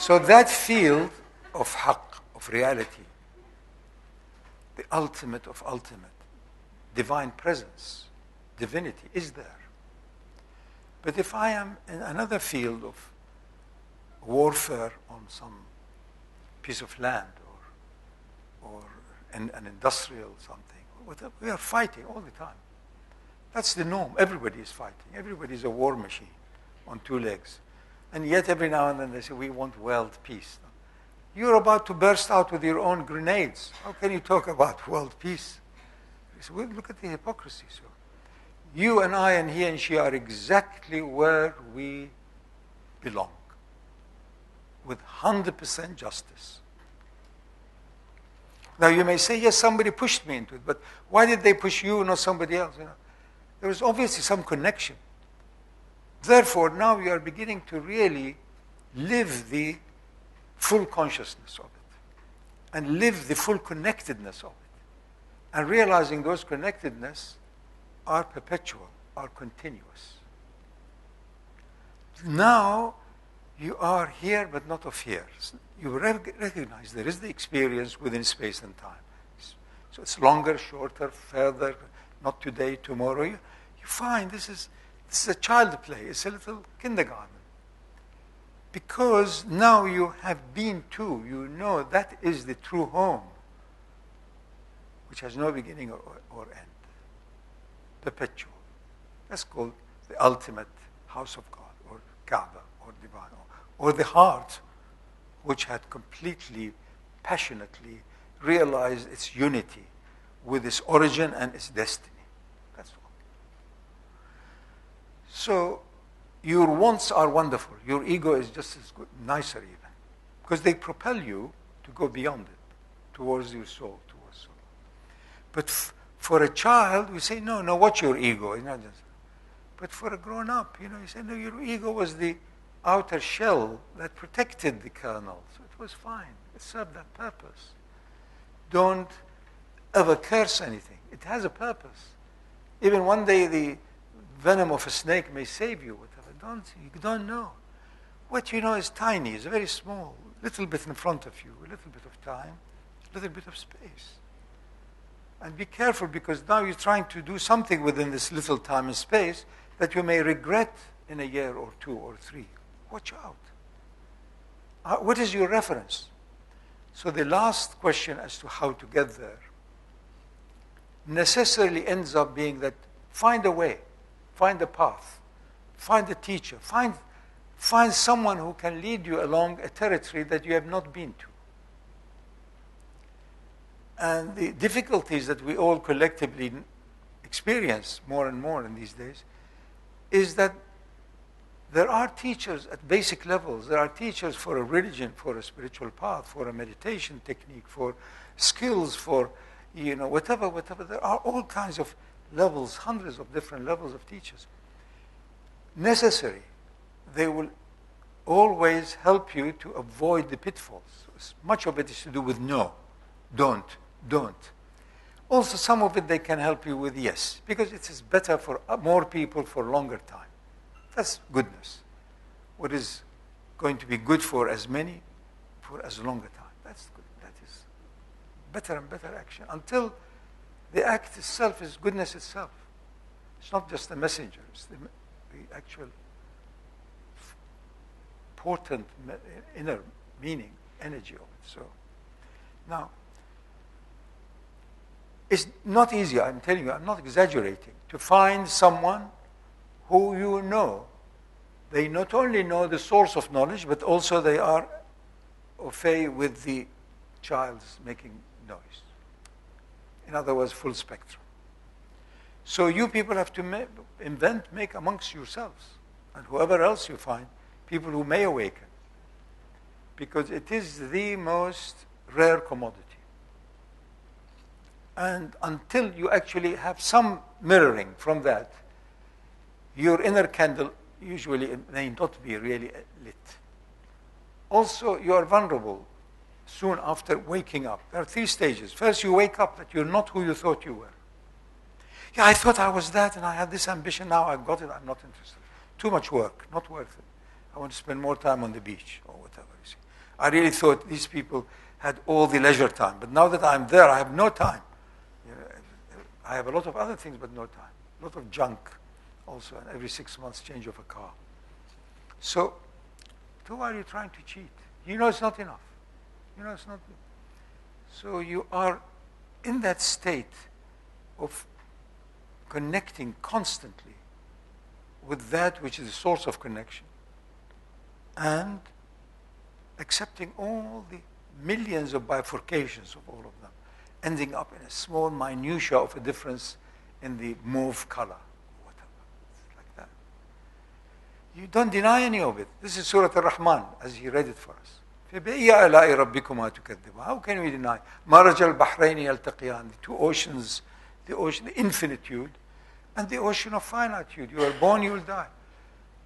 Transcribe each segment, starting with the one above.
So that field of haqq, of reality, the ultimate of ultimate, divine presence, divinity is there. But if I am in another field of warfare on some piece of land or an industrial something, whatever, we are fighting all the time. That's the norm. Everybody is fighting. Everybody is a war machine on two legs. And yet every now and then they say, we want world peace. You're about to burst out with your own grenades. How can you talk about world peace? So look at the hypocrisy. So you and I and he and she are exactly where we belong, with 100% justice. Now you may say, yes, somebody pushed me into it, but why did they push you, not somebody else? There was obviously some connection. Therefore, now you are beginning to really live the full consciousness of it and live the full connectedness of it. And realizing those connectedness are perpetual, are continuous. Now, you are here, but not of here. You recognize there is the experience within space and time. So it's longer, shorter, further, not today, tomorrow. You find this is a child play. It's a little kindergarten. Because now you have been to, you know that is the true home, which has no beginning or end. Perpetual. That's called the ultimate house of God, or Kaaba, or divine, or the heart, which had completely, passionately realized its unity with its origin and its destiny. That's all. So, your wants are wonderful. Your ego is just as good, nicer even, because they propel you to go beyond it, towards your soul, towards soul. But for a child, we say, no, what's your ego? It's not just. But for a grown-up, you say, no, your ego was the outer shell that protected the kernel. So it was fine. It served that purpose. Don't ever curse anything. It has a purpose. Even one day the venom of a snake may save you, whatever. You don't know. What you know is tiny, it's very small, a little bit in front of you, a little bit of time, a little bit of space. And be careful, because now you're trying to do something within this little time and space that you may regret in a year or 2 or 3. Watch out. What is your reference? So the last question as to how to get there necessarily ends up being that find a way, find a path, find a teacher, find someone who can lead you along a territory that you have not been to. And the difficulties that we all collectively experience more and more in these days is that there are teachers at basic levels. There are teachers for a religion, for a spiritual path, for a meditation technique, for skills, for whatever. There are all kinds of levels, hundreds of different levels of teachers. Necessary. They will always help you to avoid the pitfalls. Much of it is to do with no, don't. Also, some of it they can help you with yes, because it is better for more people for longer time. That's goodness. What is going to be good for as many, for as longer time. That's good. That is better and better action, until the act itself is goodness itself. It's not just a messenger. It's the actual potent inner meaning, energy of it. So, now, it's not easy, I'm telling you, I'm not exaggerating, to find someone who you know. They not only know the source of knowledge, but also they are au fait with the child's making noise. In other words, full spectrum. So you people have to make amongst yourselves, and whoever else you find, people who may awaken, because it is the most rare commodity. And until you actually have some mirroring from that, your inner candle usually may not be really lit. Also, you are vulnerable soon after waking up. There are 3 stages. First, you wake up that you're not who you thought you were. Yeah, I thought I was that, and I had this ambition, now I've got it, I'm not interested. Too much work, not worth it. I want to spend more time on the beach, or whatever, you see. I really thought these people had all the leisure time. But now that I'm there, I have no time. You know, I have a lot of other things, but no time. A lot of junk also, and every 6 months change of a car. So, who are you trying to cheat? You know it's not enough. You know it's not. So you are in that state of connecting constantly with that which is the source of connection, and accepting all the millions of bifurcations of all of them, ending up in a small minutia of a difference in the mauve color, whatever. It's like that. You don't deny any of it. This is Surah Al-Rahman, as he read it for us. فَبِأَيِّ آلَاءِ رَبِّكُمَا تُكَذِّبَانِ. How can we deny? مَرَجَ الْبَحْرَيْنِ يَلْتَقِيَانِ. The two oceans, the ocean, the infinitude, and the ocean of finitude. You are born, you will die.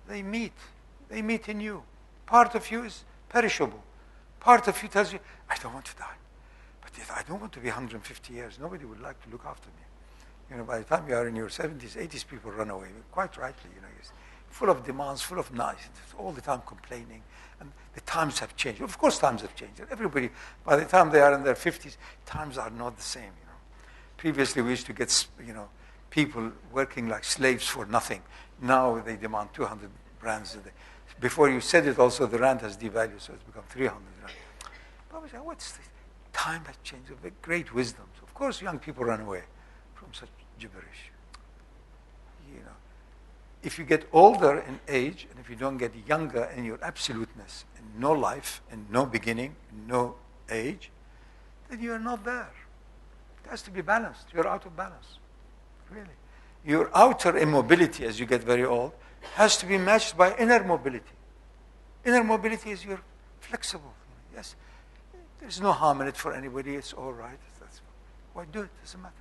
They meet. They meet in you. Part of you is perishable. Part of you tells you, I don't want to die. But yet I don't want to be 150 years. Nobody would like to look after me. You know, by the time you are in your 70s, 80s, people run away. Quite rightly, you know. It's full of demands, full of noise, all the time complaining. And the times have changed. Of course times have changed. Everybody, by the time they are in their 50s, times are not the same, you know. Previously we used to get, you know, people working like slaves for nothing. Now they demand 200 rands a day. Before you said it also, the rand has devalued, so it's become 300 rand. But I say, what's this? Time has changed. Great wisdom. So of course young people run away from such gibberish. You know, if you get older in age, and if you don't get younger in your absoluteness, in no life, in no beginning, in no age, then you are not there. It has to be balanced. You're out of balance. Really. Your outer immobility as you get very old has to be matched by inner mobility. Inner mobility is you're flexible. Yes, there's no harm in it for anybody. It's all right. That's why do it. Doesn't matter.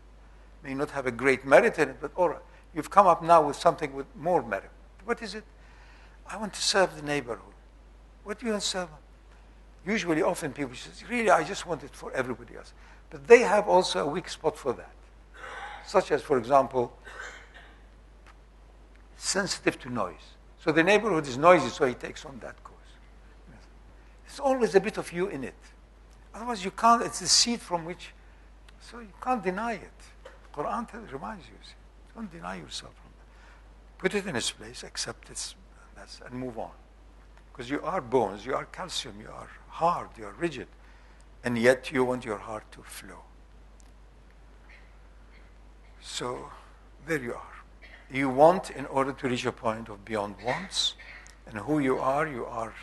May not have a great merit in it, but all right. You've come up now with something with more merit. What is it? I want to serve the neighborhood. What do you want to serve them? Usually, often people say, really, I just want it for everybody else. But they have also a weak spot for that. Such as, for example, sensitive to noise. So the neighborhood is noisy, so he takes on that course. There's always a bit of you in it. Otherwise you can't, it's the seed from which, so you can't deny it. Quran reminds you, see, don't deny yourself from that. Put it in its place, accept it, and move on. Because you are bones, you are calcium, you are hard, you are rigid, and yet you want your heart to flow. So, there you are. You want, in order to reach a point of beyond wants, and who you are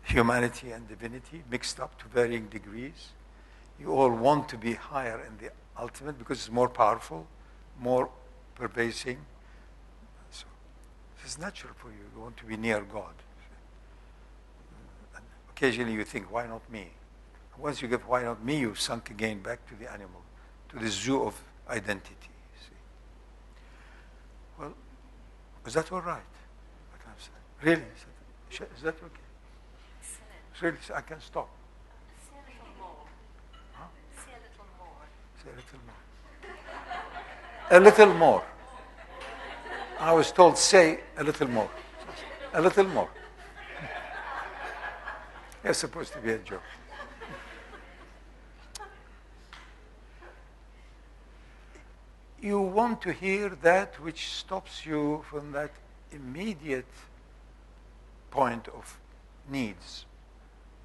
humanity and divinity mixed up to varying degrees. You all want to be higher in the ultimate because it's more powerful, more pervasive. So, it's natural for you. You want to be near God. And occasionally you think, why not me? Once you get why not me, you've sunk again back to the animal, to the zoo of identity. Well, is that all right? What I'm saying? Really? Is that okay? Really, I can stop. Say a little more. Huh? Say a little more. Say a little more. A little more. I was told, say a little more. A little more. It's supposed to be a joke. You want to hear that which stops you from that immediate point of needs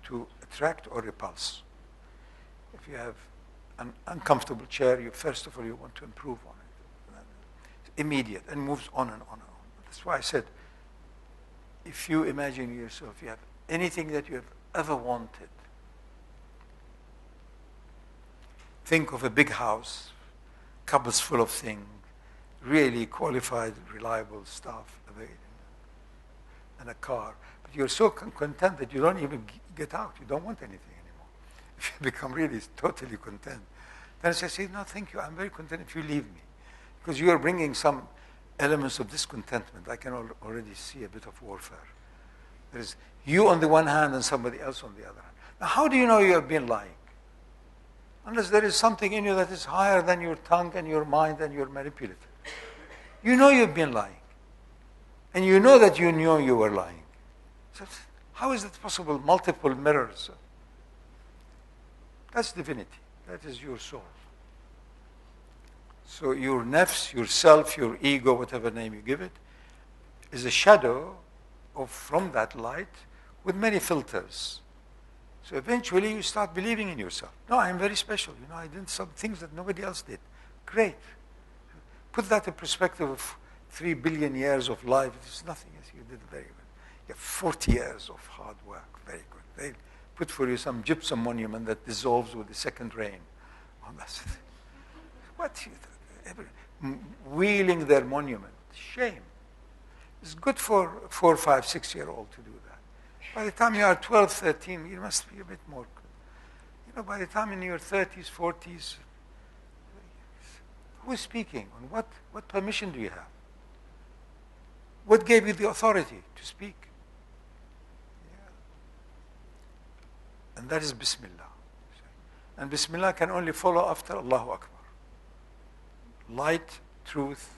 to attract or repulse. If you have an uncomfortable chair, you first of all you want to improve on it. It's immediate and moves on and on and on. That's why I said, if you imagine yourself, you have anything that you have ever wanted. Think of a big house, cupboards full of things, really qualified, reliable stuff, and a car. But you're so content that you don't even get out. You don't want anything anymore. If you become really totally content, then I say, no, thank you. I'm very content if you leave me. Because you are bringing some elements of discontentment. I can already see a bit of warfare. There's you on the one hand and somebody else on the other hand. Now, how do you know you have been lying? Unless there is something in you that is higher than your tongue and your mind and your manipulative. You know you've been lying. And you know that you knew you were lying. So how is it possible? Multiple mirrors. That's divinity. That is your soul. So your nafs, yourself, your ego, whatever name you give it, is a shadow from that light with many filters. So eventually you start believing in yourself. No, I'm very special. I did some things that nobody else did. Great. Put that in perspective of 3 billion years of life. It's nothing. Yes, you did very good. You have 40 years of hard work. Very good. They put for you some gypsum monument that dissolves with the second rain. Oh, that's what? Wheeling their monument. Shame. It's good for 4, 5, 6-year-old to do that. By the time you are 12, 13, you must be a bit more. By the time in your 30s, 40s, who is speaking? And what permission do you have? What gave you the authority to speak? Yeah. And that is Bismillah. And Bismillah can only follow after Allahu Akbar. Light, truth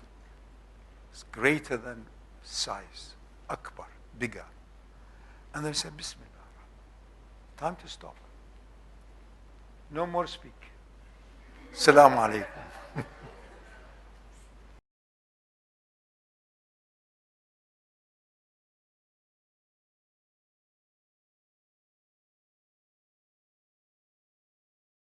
is greater than size. Akbar, bigger. And then say Bismillah. Time to stop. No more speak. Assalamu alaikum.